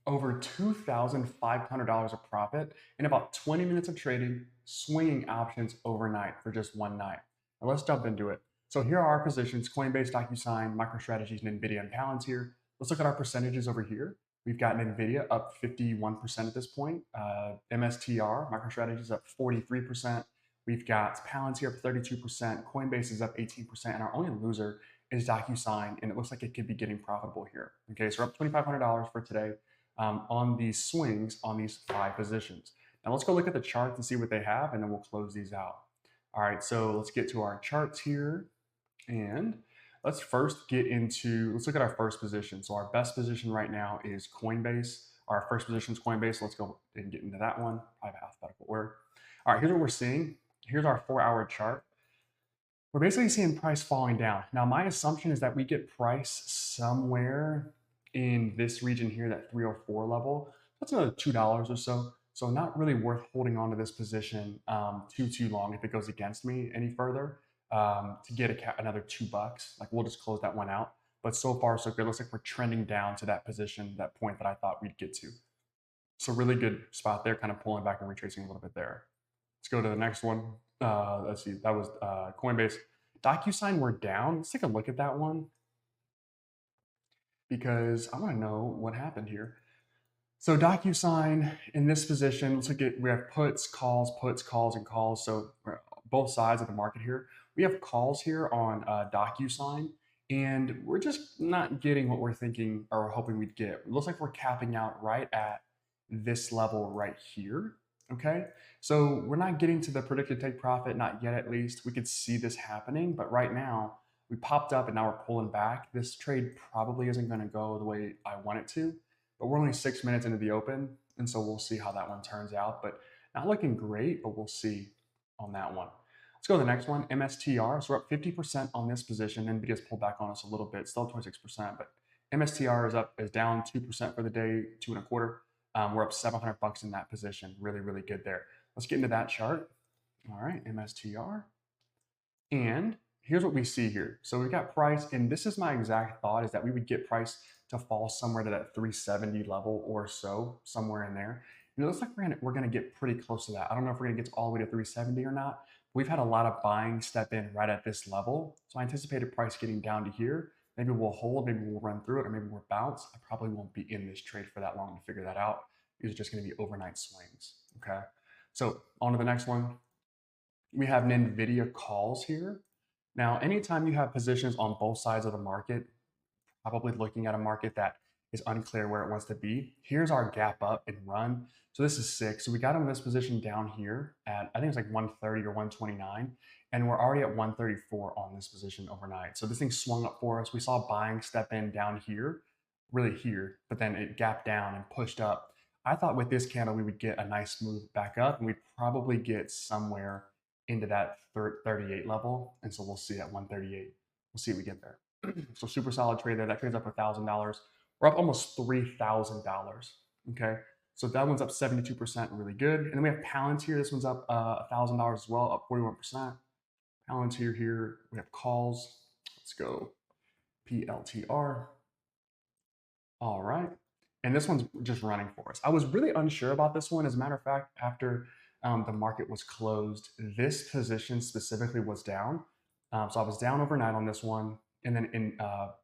over $2,500 of profit in about 20 minutes of trading, swinging options overnight for just one night. Now let's jump into it. So here are our positions: Coinbase, DocuSign, MicroStrategies, and NVIDIA and Palantir. Let's look at our percentages over here. We've got NVIDIA up 51% at this point. MSTR, MicroStrategies, up 43%. We've got Palantir up 32%. Coinbase is up 18%. And our only loser is DocuSign. And it looks like it could be getting profitable here. Okay, so we're up $2,500 for today on these swings on these 5 positions. Now let's go look at the charts and see what they have, and then we'll close these out. All right, so let's get to our charts here. And let's first let's look at our first position. So our best position right now is Coinbase. Our first position is Coinbase. Let's go and get into that one. I have alphabetical order. All right, here's what we're seeing. Here's our 4-hour chart. We're basically seeing price falling down. Now, my assumption is that we get price somewhere in this region here, that 304 level. That's another $2 or so. So not really worth holding on to this position too long if it goes against me any further. To get another $2, like we'll just close that one out. But so far so good. Looks like we're trending down to that position, that point that I thought we'd get to. So really good spot there, kind of pulling back and retracing a little bit there. Let's go to the next one. Let's see, that was Coinbase. DocuSign, we're down. Let's take a look at that one because I want to know what happened here. So DocuSign in this position, let's look at, we have puts, calls, and calls. So both sides of the market here. We have calls here on DocuSign, and we're just not getting what we're thinking or hoping we'd get. It looks like we're capping out right at this level right here. Okay, so we're not getting to the predicted take profit, not yet at least. We could see this happening, but right now we popped up and now we're pulling back. This trade probably isn't going to go the way I want it to, but we're only 6 minutes into the open, and so we'll see how that one turns out. But not looking great, but we'll see on that one. Let's go to the next one, MSTR. So we're up 50% on this position. NVIDIA's pulled back on us a little bit, still 26%, but MSTR is down 2% for the day, 2.25. We're up $700 in that position. Really, really good there. Let's get into that chart. All right, MSTR. And here's what we see here. So we've got price, and this is my exact thought, is that we would get price to fall somewhere to that 370 level or so, somewhere in there. And it looks like we're gonna get pretty close to that. I don't know if we're gonna get to all the way to 370 or not. We've had a lot of buying step in right at this level. So I anticipated price getting down to here. Maybe we'll hold, maybe we'll run through it, or maybe we'll bounce. I probably won't be in this trade for that long to figure that out. These are just going to be overnight swings. Okay. So on to the next one. We have NVIDIA calls here. Now, anytime you have positions on both sides of the market, probably looking at a market that is unclear where it wants to be. Here's our gap up and run. So this is 6. So we got in this position down here at, I think it's like 130 or 129. And we're already at 134 on this position overnight. So this thing swung up for us. We saw buying step in down here, really here, but then it gapped down and pushed up. I thought with this candle, we would get a nice move back up, and we'd probably get somewhere into that 38 level. And so we'll see at 138. We'll see if we get there. So super solid trade there. That trades up $1,000. We're up almost $3,000. Okay. So that one's up 72%, really good. And then we have Palantir. This one's up $1,000 as well, up 41%. Palantir here. We have calls. Let's go PLTR. All right. And this one's just running for us. I was really unsure about this one. As a matter of fact, after the market was closed, this position specifically was down. So I was down overnight on this one. And then in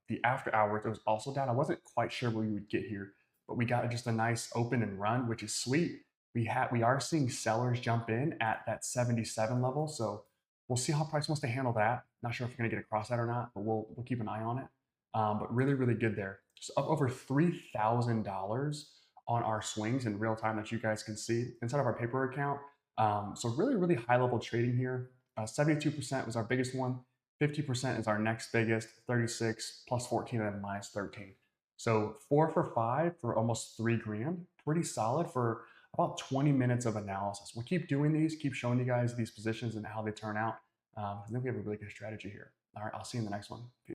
the after hours, it was also down. I wasn't quite sure where we would get here, but we got just a nice open and run, which is sweet. We are seeing sellers jump in at that 77 level. So we'll see how price wants to handle that. Not sure if we're going to get across that or not, but we'll keep an eye on it. But really, really good there. Just up over $3,000 on our swings in real time that you guys can see inside of our paper account. So really, really high level trading here. 72% was our biggest one. 50% is our next biggest. 36 plus 14 and then minus 13. So 4 for 5 for almost $3,000. Pretty solid for about 20 minutes of analysis. We'll keep doing these, keep showing you guys these positions and how they turn out. I think we have a really good strategy here. All right, I'll see you in the next one. Peace.